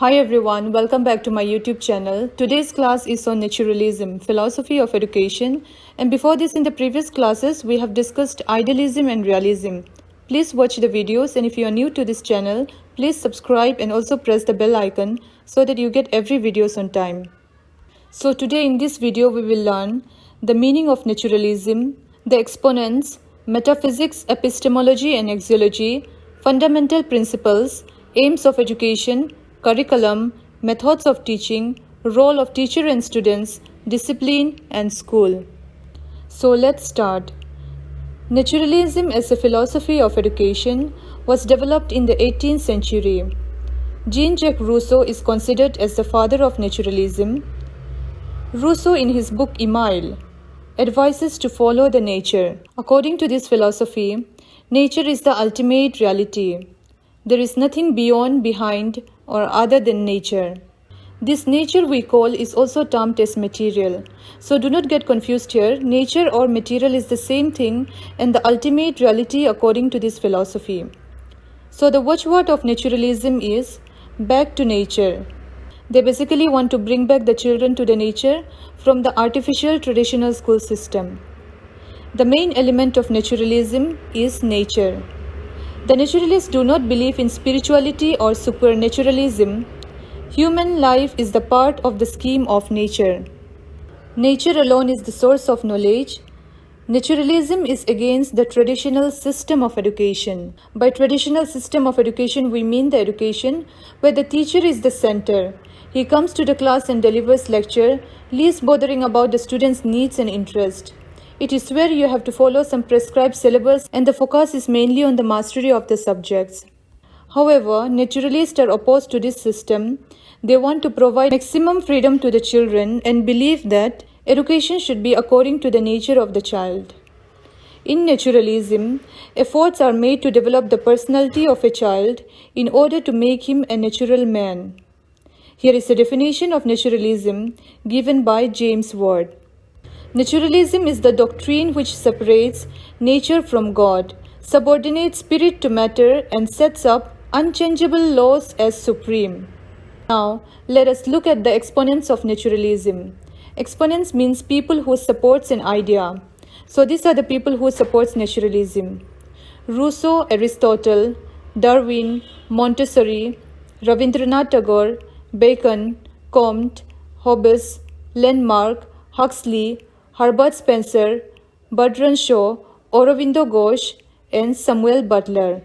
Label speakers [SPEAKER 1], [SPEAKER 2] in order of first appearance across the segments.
[SPEAKER 1] Hi everyone, welcome back to my YouTube channel. Today's class is on naturalism, philosophy of education. And before this, in the previous classes, we have discussed idealism and realism. Please watch the videos, and if you are new to this channel, please subscribe and also press the bell icon so that you get every videos on time. So today in this video, we will learn the meaning of naturalism, the exponents, metaphysics, epistemology and axiology, fundamental principles, aims of education, curriculum, methods of teaching, role of teacher and students, discipline and school. So let's start. Naturalism as a philosophy of education was developed in the 18th century. Jean-Jacques Rousseau is considered as the father of naturalism. Rousseau in his book Emile advises to follow the nature. According to this philosophy, nature is the ultimate reality. There is nothing beyond, behind, or other than nature. This nature we call is also termed as material. So do not get confused here. Nature or material is the same thing and the ultimate reality according to this philosophy. So the watchword of naturalism is back to nature. They basically want to bring back the children to the nature from the artificial traditional school system. The main element of naturalism is nature. The naturalists do not believe in spirituality or supernaturalism. Human life is the part of the scheme of nature. Nature alone is the source of knowledge. Naturalism is against the traditional system of education. By traditional system of education, we mean the education where the teacher is the center. He comes to the class and delivers lecture, least bothering about the students' needs and interest. It is where you have to follow some prescribed syllabus and the focus is mainly on the mastery of the subjects. However, naturalists are opposed to this system. They want to provide maximum freedom to the children and believe that education should be according to the nature of the child. In naturalism, efforts are made to develop the personality of a child in order to make him a natural man. Here is a definition of naturalism given by James Ward. Naturalism is the doctrine which separates nature from God, subordinates spirit to matter, and sets up unchangeable laws as supreme. Now, let us look at the exponents of naturalism. Exponents means people who supports an idea. So these are the people who supports naturalism. Rousseau, Aristotle, Darwin, Montessori, Rabindranath Tagore, Bacon, Comte, Hobbes, Landmark, Huxley, Herbert Spencer, Bertrand Shaw, Aurobindo Ghosh, and Samuel Butler.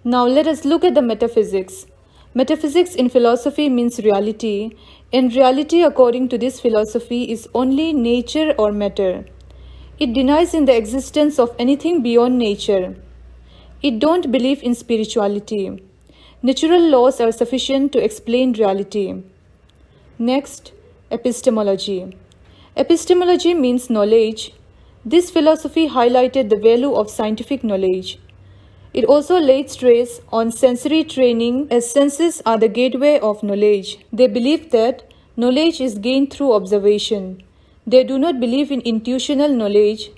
[SPEAKER 1] Now let us look at the metaphysics. Metaphysics in philosophy means reality, and reality according to this philosophy is only nature or matter. It denies in the existence of anything beyond nature. It don't believe in spirituality. Natural laws are sufficient to explain reality. Next, epistemology. Epistemology means knowledge. This philosophy highlighted the value of scientific knowledge. It also laid stress on sensory training as senses are the gateway of knowledge. They believe that knowledge is gained through observation. They do not believe in intuitional knowledge.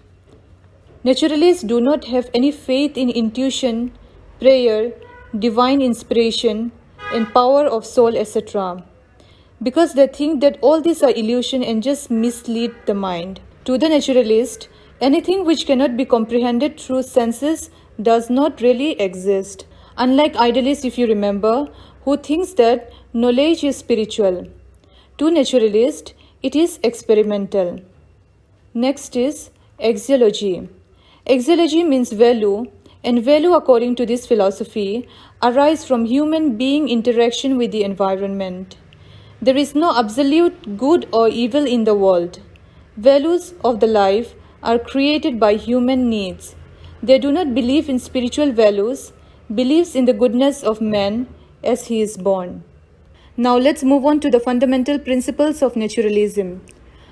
[SPEAKER 1] Naturalists do not have any faith in intuition, prayer, divine inspiration, and power of soul, etc. because they think that all these are illusion and just mislead the mind. To the naturalist, anything which cannot be comprehended through senses does not really exist. Unlike idealists, if you remember, who thinks that knowledge is spiritual. To naturalist, it is experimental. Next is axiology. Axiology means value, and value according to this philosophy arise from human being interaction with the environment. There is no absolute good or evil in the world. Values of the life are created by human needs. They do not believe in spiritual values, believes in the goodness of man as he is born. Now let's move on to the fundamental principles of naturalism.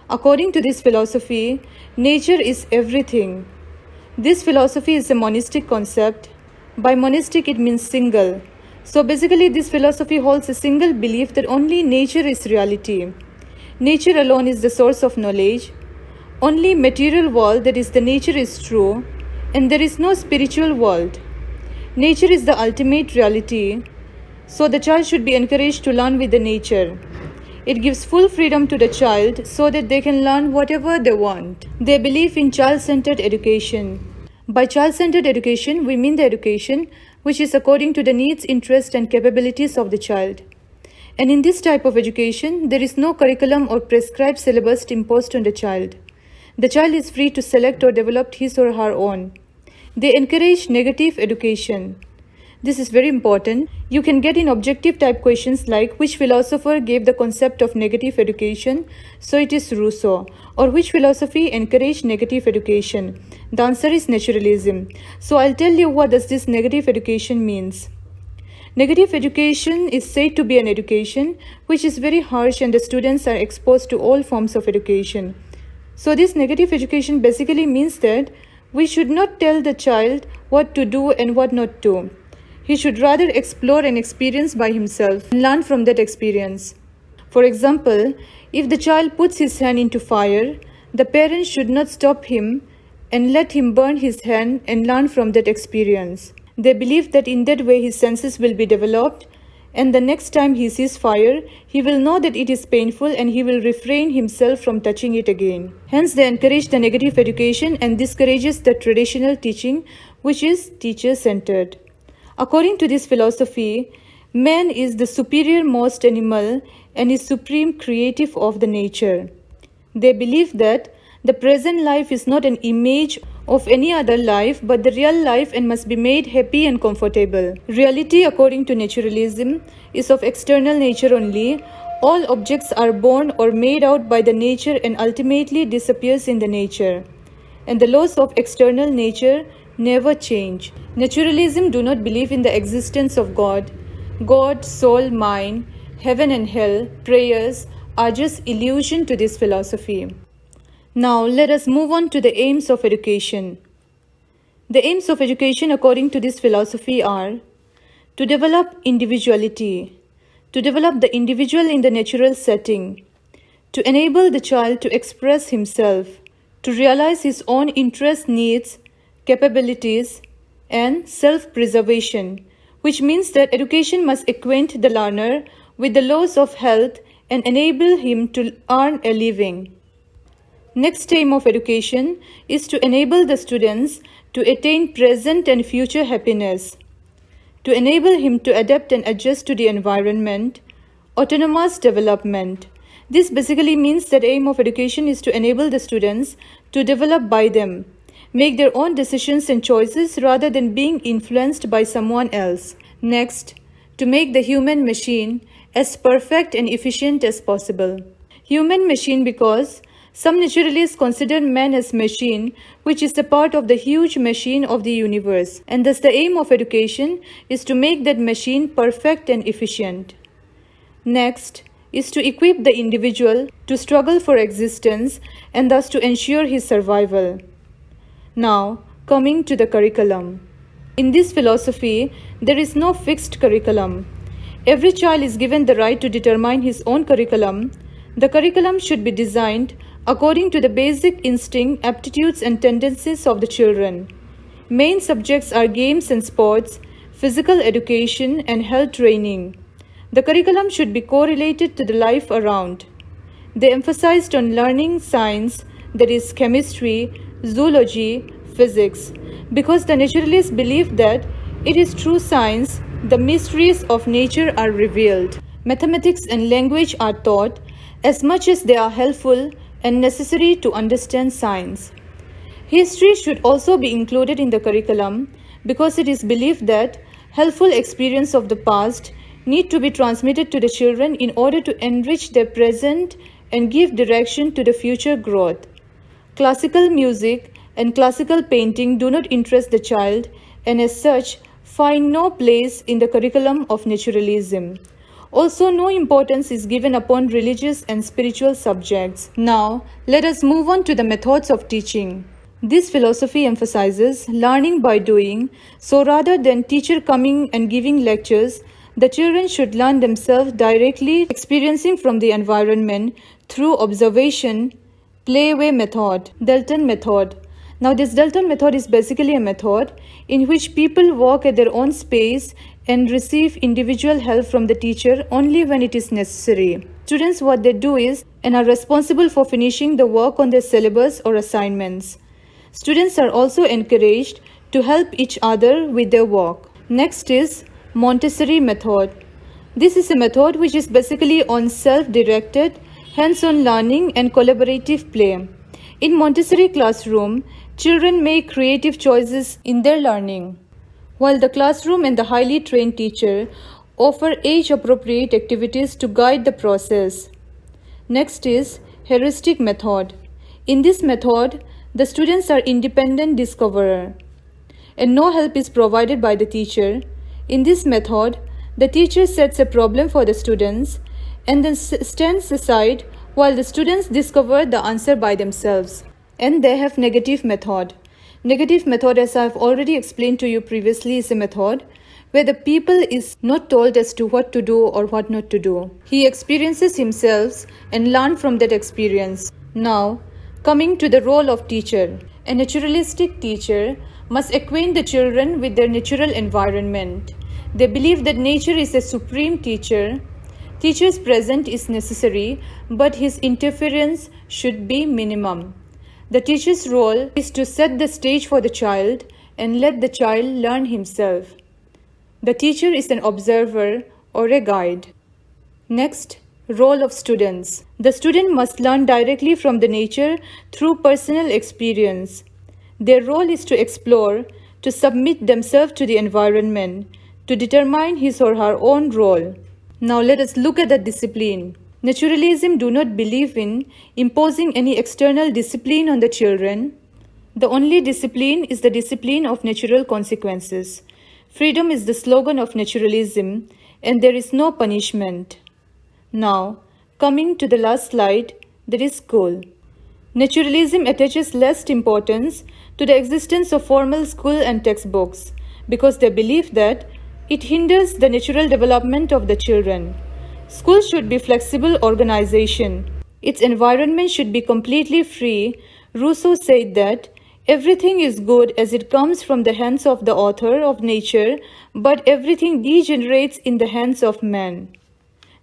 [SPEAKER 1] According to this philosophy, nature is everything. This philosophy is a monistic concept. By monistic it means single. So basically this philosophy holds a single belief that only nature is reality. Nature alone is the source of knowledge. Only material world, that is the nature, is true, and there is no spiritual world. Nature is the ultimate reality. So the child should be encouraged to learn with the nature. It gives full freedom to the child so that they can learn whatever they want. They believe in child-centered education. By child-centered education, we mean the education which is according to the needs, interests, and capabilities of the child. And in this type of education, there is no curriculum or prescribed syllabus imposed on the child. The child is free to select or develop his or her own. They encourage negative education. This is very important. You can get in objective type questions like which philosopher gave the concept of negative education? So it is Rousseau. Or which philosophy encouraged negative education? The answer is naturalism. So I'll tell you what does this negative education means. Negative education is said to be an education which is very harsh and the students are exposed to all forms of education. So this negative education basically means that we should not tell the child what to do and what not to. He should rather explore and experience by himself and learn from that experience. For example, if the child puts his hand into fire, the parents should not stop him and let him burn his hand and learn from that experience. They believe that in that way his senses will be developed, and the next time he sees fire, he will know that it is painful and he will refrain himself from touching it again. Hence, they encourage the negative education and discourages the traditional teaching, which is teacher-centered. According to this philosophy, man is the superior-most animal and is supreme creative of the nature. They believe that the present life is not an image of any other life but the real life and must be made happy and comfortable. Reality, according to naturalism, is of external nature only. All objects are born or made out by the nature and ultimately disappears in the nature. And the laws of external nature never change. Naturalism do not believe in the existence of God. God, soul, mind, heaven and hell, prayers are just illusion to this philosophy. Now let us move on to the aims of education. The aims of education according to this philosophy are to develop individuality, to develop the individual in the natural setting, to enable the child to express himself, to realize his own interests, needs, capabilities, and self-preservation, which means that education must acquaint the learner with the laws of health and enable him to earn a living. Next aim of education is to enable the students to attain present and future happiness, to enable him to adapt and adjust to the environment, autonomous development. This basically means that aim of education is to enable the students to develop by them, make their own decisions and choices rather than being influenced by someone else. Next, to make the human machine as perfect and efficient as possible. Human machine because some naturalists consider man as machine, which is a part of the huge machine of the universe, and thus the aim of education is to make that machine perfect and efficient. Next is to equip the individual to struggle for existence and thus to ensure his survival. Now, coming to the curriculum. In this philosophy, there is no fixed curriculum. Every child is given the right to determine his own curriculum. The curriculum should be designed according to the basic instinct, aptitudes and tendencies of the children. Main subjects are games and sports, physical education and health training. The curriculum should be correlated to the life around. They emphasized on learning science, that is chemistry, zoology, physics, because the naturalists believe that it is through science the mysteries of nature are revealed. Mathematics and language are taught as much as they are helpful and necessary to understand science. History should also be included in the curriculum because it is believed that helpful experience of the past need to be transmitted to the children in order to enrich their present and give direction to the future growth. Classical music and classical painting do not interest the child and as such find no place in the curriculum of naturalism. Also, no importance is given upon religious and spiritual subjects. Now, let us move on to the methods of teaching. This philosophy emphasizes learning by doing, so rather than teacher coming and giving lectures, the children should learn themselves directly, experiencing from the environment through observation, play-way method, Dalton method. Now, this Dalton method is basically a method in which people walk at their own pace and receive individual help from the teacher only when it is necessary. Students, what they do is and are responsible for finishing the work on their syllabus or assignments. Students are also encouraged to help each other with their work. Next is Montessori method. This is a method which is basically on self-directed, hands-on learning and collaborative play. In Montessori classroom, children make creative choices in their learning, while the classroom and the highly trained teacher offer age-appropriate activities to guide the process. Next is heuristic method. In this method, the students are independent discoverer, and no help is provided by the teacher. In this method, the teacher sets a problem for the students and then stands aside while the students discover the answer by themselves. And they have negative method. Negative method, as I have already explained to you previously, is a method where the pupil is not told as to what to do or what not to do. He experiences himself and learns from that experience. Now, coming to the role of teacher. A naturalistic teacher must acquaint the children with their natural environment. They believe that nature is a supreme teacher. Teacher's presence is necessary, but his interference should be minimum. The teacher's role is to set the stage for the child and let the child learn himself. The teacher is an observer or a guide. Next, role of students. The student must learn directly from the nature through personal experience. Their role is to explore, to submit themselves to the environment, to determine his or her own role. Now let us look at the discipline. Naturalism do not believe in imposing any external discipline on the children. The only discipline is the discipline of natural consequences. Freedom is the slogan of naturalism, and there is no punishment. Now, coming to the last slide, that is school. Naturalism attaches less importance to the existence of formal school and textbooks because they believe that it hinders the natural development of the children. School should be flexible organization. Its environment should be completely free. Rousseau said that everything is good as it comes from the hands of the author of nature, but everything degenerates in the hands of man.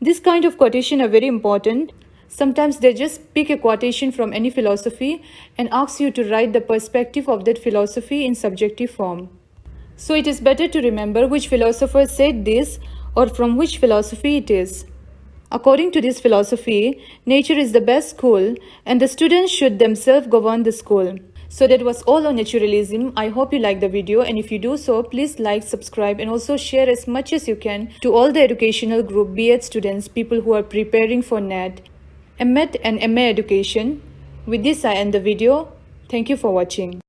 [SPEAKER 1] This kind of quotation are very important. Sometimes they just pick a quotation from any philosophy and ask you to write the perspective of that philosophy in subjective form. So it is better to remember which philosopher said this or from which philosophy it is. According to this philosophy, nature is the best school and the students should themselves govern the school. So that was all on naturalism. I hope you liked the video, and if you do so, please like, subscribe and also share as much as you can to all the educational group, be it students, people who are preparing for NET, MET and MA education. With this I end the video. Thank you for watching.